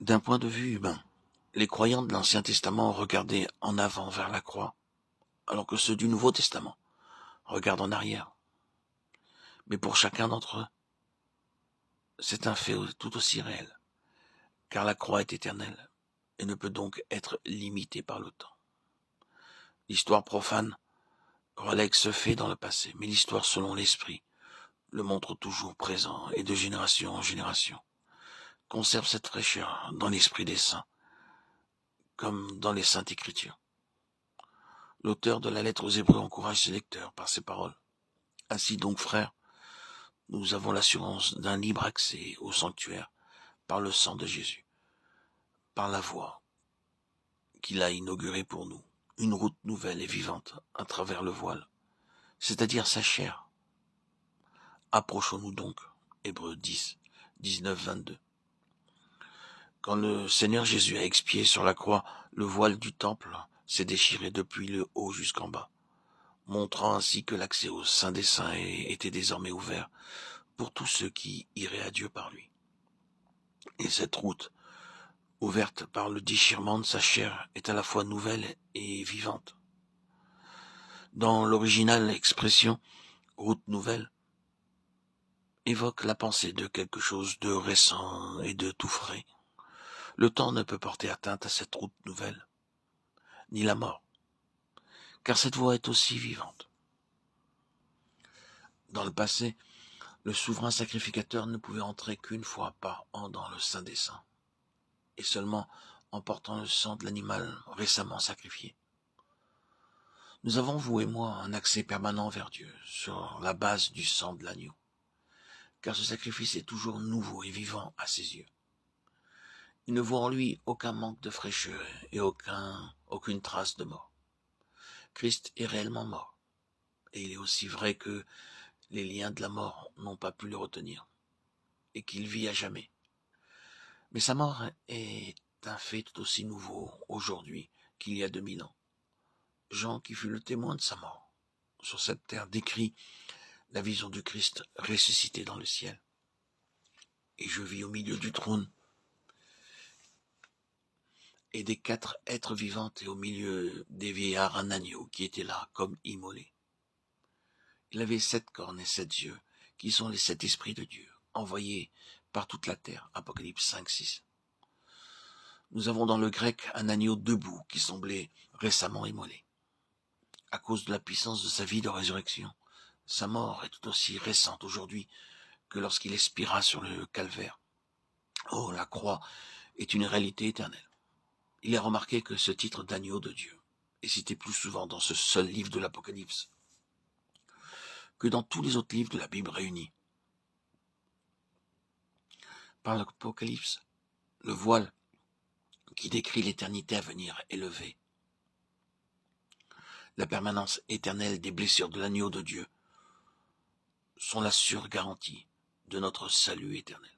D'un point de vue humain, les croyants de l'Ancien Testament regardaient en avant vers la croix, alors que ceux du Nouveau Testament regardent en arrière. Mais pour chacun d'entre eux, c'est un fait tout aussi réel, car la croix est éternelle et ne peut donc être limitée par le temps. L'histoire profane relègue ce fait dans le passé, mais l'histoire selon l'Esprit le montre toujours présent et de génération en génération. Conserve cette fraîcheur dans l'esprit des saints, comme dans les Saintes Écritures. L'auteur de la lettre aux Hébreux encourage ses lecteurs par ces paroles. Ainsi donc, frères, nous avons l'assurance d'un libre accès au sanctuaire par le sang de Jésus, par la voie qu'il a inaugurée pour nous, une route nouvelle et vivante à travers le voile, c'est-à-dire sa chair. Approchons-nous donc, Hébreux 10, 19, 22. Quand le Seigneur Jésus a expié sur la croix, le voile du temple s'est déchiré depuis le haut jusqu'en bas, montrant ainsi que l'accès au Saint des Saints était désormais ouvert pour tous ceux qui iraient à Dieu par lui. Et cette route, ouverte par le déchirement de sa chair, est à la fois nouvelle et vivante. Dans l'original, l'expression « route nouvelle » évoque la pensée de quelque chose de récent et de tout frais. Le temps ne peut porter atteinte à cette route nouvelle, ni la mort, car cette voie est aussi vivante. Dans le passé, le souverain sacrificateur ne pouvait entrer qu'une fois par an dans le Saint des Saints, et seulement en portant le sang de l'animal récemment sacrifié. Nous avons, vous et moi, un accès permanent vers Dieu sur la base du sang de l'agneau, car ce sacrifice est toujours nouveau et vivant à ses yeux. Il ne voit en lui aucun manque de fraîcheur et aucune trace de mort. Christ est réellement mort, et il est aussi vrai que les liens de la mort n'ont pas pu le retenir, et qu'il vit à jamais. Mais sa mort est un fait tout aussi nouveau aujourd'hui qu'il y a 2000 ans. Jean, qui fut le témoin de sa mort sur cette terre, décrit la vision du Christ ressuscité dans le ciel. Et je vis au milieu du trône et des 4 êtres vivants et au milieu des vieillards un agneau qui était là comme immolé. Il avait 7 cornes et 7 yeux, qui sont les 7 esprits de Dieu, envoyés par toute la terre. Apocalypse 5, 6. Nous avons dans le grec un agneau debout qui semblait récemment immolé. À cause de la puissance de sa vie de résurrection, sa mort est tout aussi récente aujourd'hui que lorsqu'il expira sur le calvaire. Oh, la croix est une réalité éternelle. Il est remarqué que ce titre d'agneau de Dieu est cité plus souvent dans ce seul livre de l'Apocalypse que dans tous les autres livres de la Bible réunis. Par l'Apocalypse, le voile qui décrit l'éternité à venir est levé. La permanence éternelle des blessures de l'agneau de Dieu sont la sûre garantie de notre salut éternel.